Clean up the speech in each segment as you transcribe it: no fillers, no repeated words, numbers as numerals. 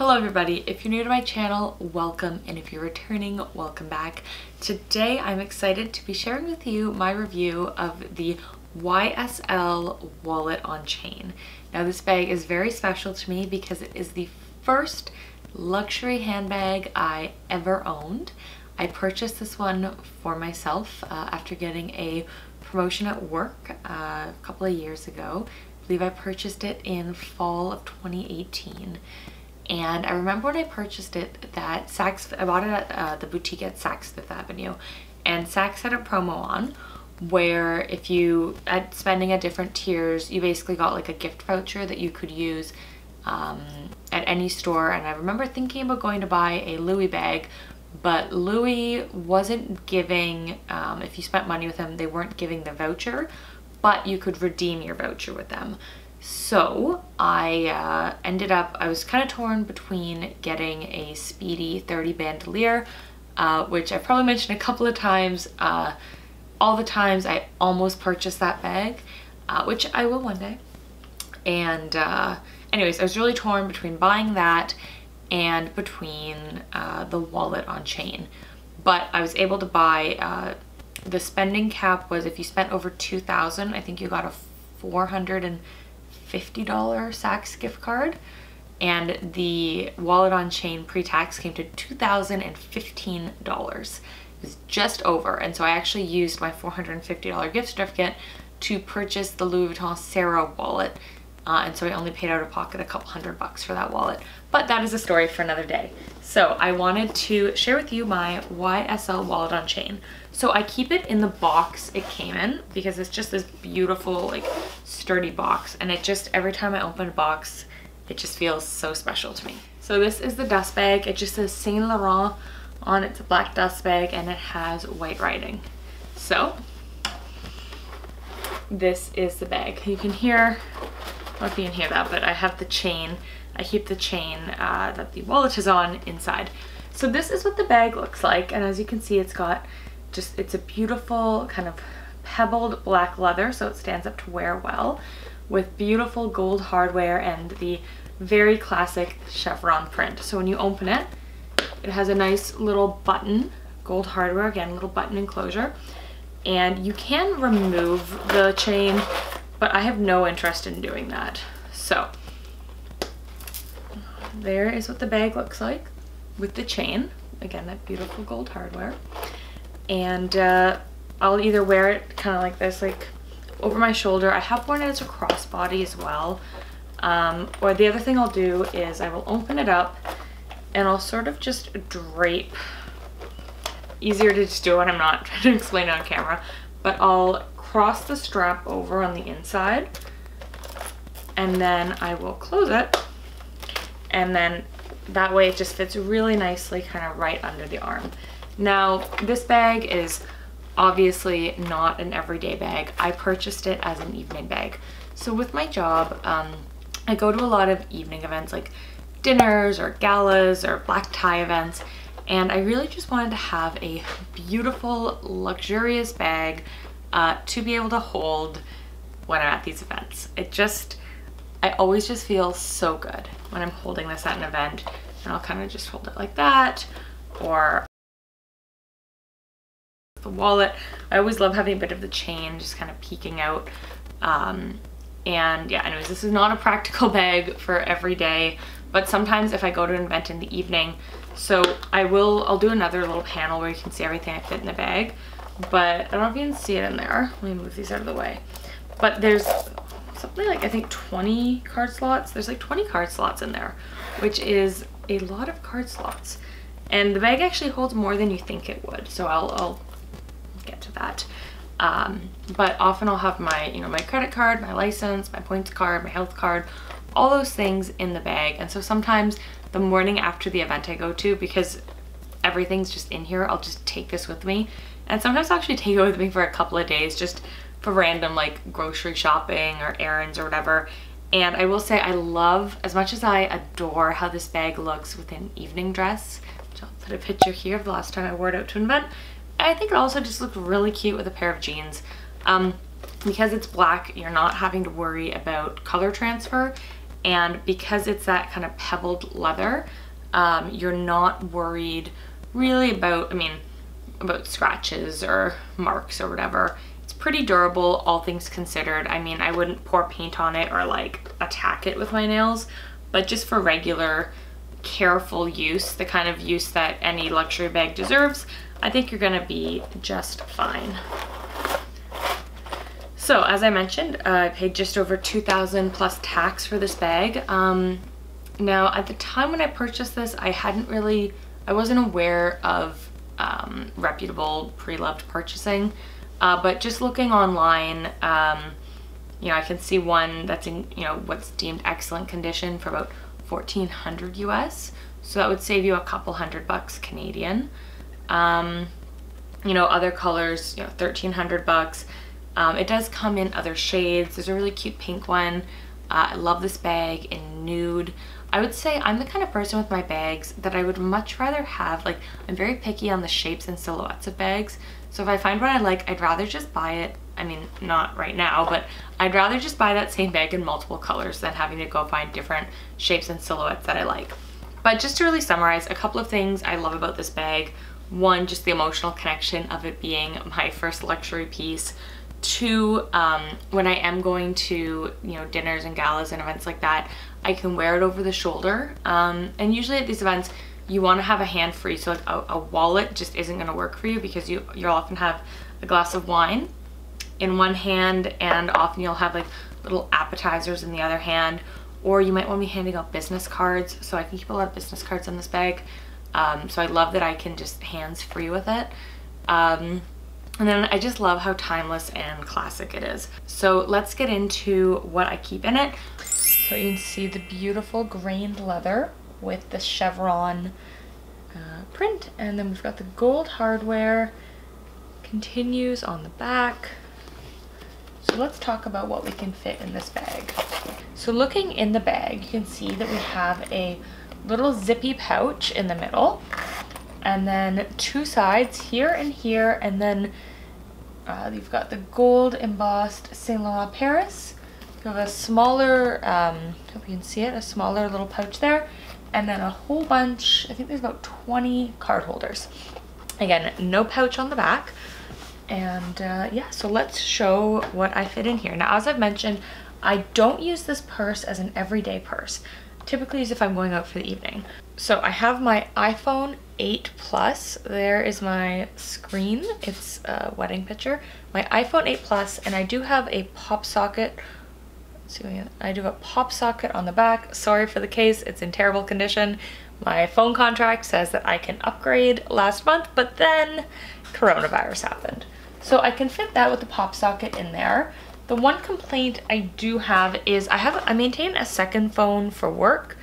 Hello everybody, if you're new to my channel, welcome, and if you're returning, welcome back. Today I'm excited to be sharing with you my review of the YSL Wallet on chain. Now this bag is very special to me because it is the first luxury handbag I ever owned. I purchased this one for myself after getting a promotion at work a couple of years ago. I believe I purchased it in fall of 2018. And I remember when I purchased it that I bought it at the boutique at Saks Fifth Avenue, and Saks had a promo on where if you, at spending at different tiers, you basically got like a gift voucher that you could use at any store. And I remember thinking about going to buy a Louis bag, but Louis wasn't giving, if you spent money with them, they weren't giving the voucher, but you could redeem your voucher with them. So I I was kind of torn between getting a Speedy 30 bandolier, which I've probably mentioned a couple of times. All the times I almost purchased that bag, which I will one day. And anyways, I was really torn between buying that and between the wallet on chain. But I was able to buy, the spending cap was if you spent over $2,000, I think you got a $450 Saks gift card, and the wallet on chain pre-tax came to $2,015. It was just over, and so I actually used my $450 gift certificate to purchase the Louis Vuitton Sarah wallet, and so I only paid out of pocket a couple $100 for that wallet. But that is a story for another day. So I wanted to share with you my YSL wallet on chain. So I keep it in the box it came in because it's just this beautiful, like, sturdy box, and it just, every time I open a box, it just feels so special to me. So this is the dust bag. It just says Saint Laurent on it. It's a black dust bag and it has white writing. So this is the bag. You can hear, I don't know if you can hear that, but I have the chain. I keep the chain that the wallet is on inside. So this is what the bag looks like, and as you can see, it's got just, it's a beautiful kind of pebbled black leather, so it stands up to wear well, with beautiful gold hardware and the very classic chevron print. So when you open it, it has a nice little button, gold hardware, again, little button enclosure, and you can remove the chain, but I have no interest in doing that. So there is what the bag looks like with the chain, again, that beautiful gold hardware. And I'll either wear it kind of like this, like over my shoulder. I have worn it as a crossbody as well. Or the other thing I'll do is I will open it up and I'll sort of just drape. Easier to just do when I'm not trying to explain it on camera. But I'll cross the strap over on the inside, and then I will close it. And then that way it just fits really nicely kind of right under the arm. Now, this bag is obviously not an everyday bag. I purchased it as an evening bag. So with my job, I go to a lot of evening events like dinners or galas or black tie events, and I really just wanted to have a beautiful, luxurious bag to be able to hold when I'm at these events. I always just feel so good when I'm holding this at an event, and I'll kind of just hold it like that, or the wallet. I always love having a bit of the chain just kind of peeking out. And yeah, anyways, this is not a practical bag for every day, but sometimes if I go to an event in the evening, so I'll do another little panel where you can see everything I fit in the bag, but I don't know if you can see it in there. Let me move these out of the way. But there's something like, I think 20 card slots. There's like 20 card slots in there, which is a lot of card slots. And the bag actually holds more than you think it would. So I'll get to that. But often I'll have my, my credit card, my license, my points card, my health card, all those things in the bag. And so sometimes the morning after the event I go to, because everything's just in here, I'll just take this with me. And sometimes I'll actually take it with me for a couple of days, just for random like grocery shopping or errands or whatever. And I will say I love, as much as I adore how this bag looks with an evening dress, which I'll put a picture here of the last time I wore it out to an event, I think it also just looked really cute with a pair of jeans. Because it's black, you're not having to worry about color transfer, And because it's that kind of pebbled leather, you're not worried really about, about scratches or marks or whatever. It's pretty durable, all things considered. I mean, I wouldn't pour paint on it or like attack it with my nails, but just for regular, careful use, the kind of use that any luxury bag deserves, I think you're gonna be just fine. So as I mentioned, I paid just over $2,000 plus tax for this bag. Now at the time when I purchased this, I wasn't aware of reputable pre-loved purchasing, but just looking online, you know, I can see one that's in, you know, what's deemed excellent condition for about $1,400 US. So that would save you a couple $100 Canadian. You know, other colors, you know, $1,300. It does come in other shades. There's a really cute pink one. I love this bag in nude. I would say I'm the kind of person with my bags that I would much rather have, like, I'm very picky on the shapes and silhouettes of bags. So if I find what I like, I'd rather just buy it. I mean, not right now, but I'd rather just buy that same bag in multiple colors than having to go find different shapes and silhouettes that I like. But just to really summarize, a couple of things I love about this bag. One, just the emotional connection of it being my first luxury piece. Two, when I am going to, you know, dinners and galas and events like that, I can wear it over the shoulder. And usually at these events, you want to have a hand free, so like a wallet just isn't going to work for you because you'll often have a glass of wine in one hand, and often you'll have like little appetizers in the other hand, or you might want to be handing out business cards. So I can keep a lot of business cards in this bag. So I love that I can just hands free with it. And then I just love how timeless and classic it is. So let's get into what I keep in it. So you can see the beautiful grained leather with the chevron print, and then we've got the gold hardware, continues on the back. So let's talk about what we can fit in this bag. So looking in the bag, you can see that we have a little zippy pouch in the middle, and then two sides here and here, and then you've got the gold embossed Saint Laurent Paris. You have a smaller, hope you can see it, a smaller little pouch there, and then a whole bunch, I think there's about 20 card holders. Again, no pouch on the back. And yeah, so let's show what I fit in here. Now, as I've mentioned, I don't use this purse as an everyday purse. Typically as if I'm going out for the evening. So I have my iPhone 8 Plus. There is my screen. It's a wedding picture. My iPhone 8 Plus, and I do have a pop socket. Let's see, I do have a pop socket on the back. Sorry for the case, it's in terrible condition. My phone contract says that I can upgrade last month, but then coronavirus happened. So I can fit that with the pop socket in there. The one complaint I do have is I maintain a second phone for work.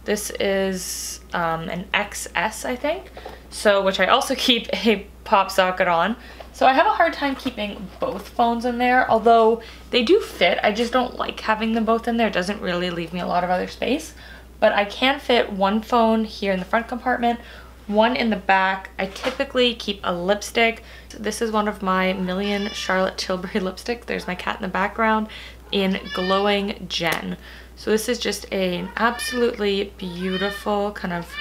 This is an XS, I think, so which I also keep a pop socket on. So I have a hard time keeping both phones in there, although they do fit. I just don't like having them both in there. It doesn't really leave me a lot of other space. But I can fit one phone here in the front compartment, one in the back. I typically keep a lipstick. This is one of my Million Charlotte Tilbury lipstick. There's my cat in the background in Glowing Gen. So this is just an absolutely beautiful kind of,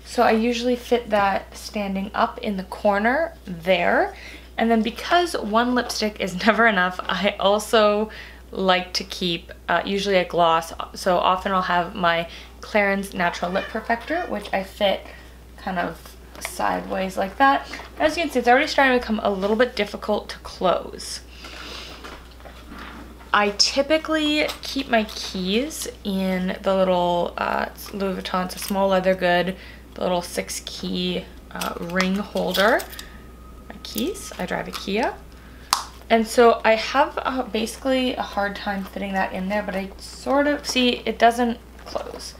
so I usually fit that standing up in the corner there. And then because one lipstick is never enough, I also like to keep usually a gloss. So often I'll have my Clarins Natural Lip Perfector, which I fit kind of sideways like that. As you can see, it's already starting to become a little bit difficult to close. I typically keep my keys in the little Louis Vuitton, it's a small leather good, the little 6-key ring holder. My keys, I drive a Kia. And so I have basically a hard time fitting that in there, but I sort of see it doesn't close.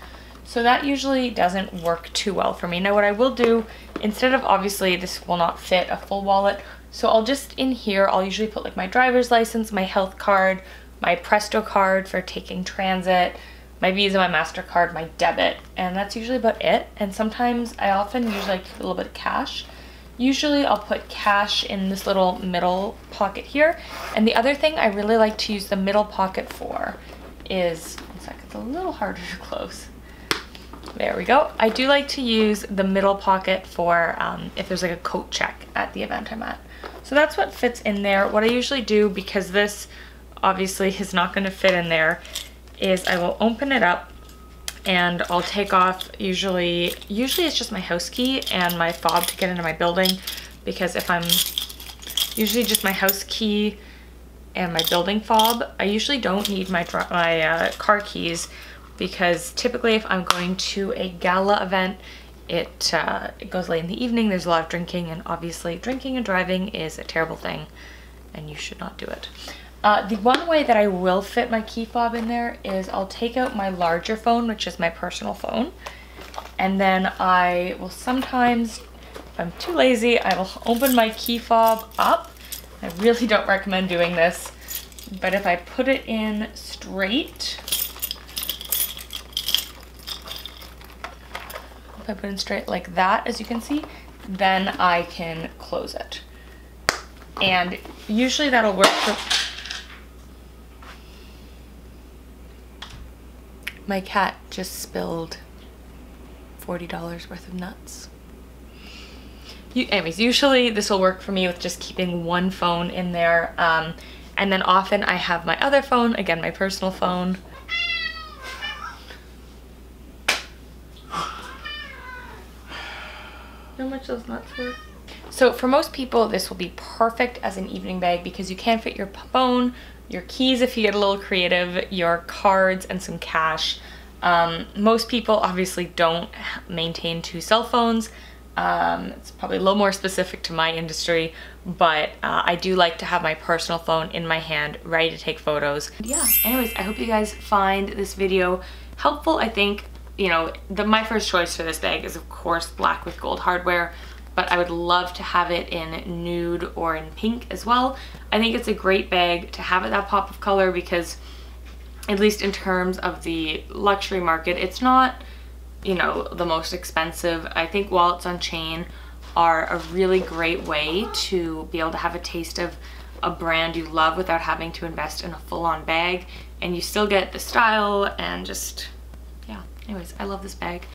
So that usually doesn't work too well for me. Now what I will do, instead of, obviously this will not fit a full wallet, so I'll just in here, I'll usually put like my driver's license, my health card, my Presto card for taking transit, my Visa, my MasterCard, my debit, and that's usually about it. And sometimes I often usually keep a little bit of cash. Usually I'll put cash in this little middle pocket here. And the other thing I really like to use the middle pocket for is, one sec, it's a little harder to close. There we go. I do like to use the middle pocket for if there's like a coat check at the event I'm at. So that's what fits in there. What I usually do, because this obviously is not going to fit in there, is I will open it up and I'll take off, usually it's just my house key and my fob to get into my building, because if I'm usually just my house key and my building fob, I usually don't need my car keys, because typically if I'm going to a gala event, it goes late in the evening, there's a lot of drinking, and obviously drinking and driving is a terrible thing and you should not do it. The one way that I will fit my key fob in there is I'll take out my larger phone, which is my personal phone, and then I will sometimes, if I'm too lazy, I will open my key fob up. I really don't recommend doing this, but if I put it in straight, if I put it in straight like that, as you can see, then I can close it. And usually that'll work for... My cat just spilled $40 worth of nuts. Anyways, usually this will work for me with just keeping one phone in there. And then often I have my other phone, again, my personal phone. How much those nuts were? So for most people, this will be perfect as an evening bag, because you can fit your phone, your keys if you get a little creative, your cards, and some cash. Most people obviously don't maintain 2 cell phones. It's probably a little more specific to my industry, but I do like to have my personal phone in my hand ready to take photos. Yeah, anyways, I hope you guys find this video helpful. I think, you know, my first choice for this bag is of course black with gold hardware, but I would love to have it in nude or in pink as well. I think it's a great bag to have at that pop of color, because at least in terms of the luxury market, it's not, you know, the most expensive. I think wallets on chain are a really great way to be able to have a taste of a brand you love without having to invest in a full-on bag, and you still get the style and just, yeah. Anyways, I love this bag.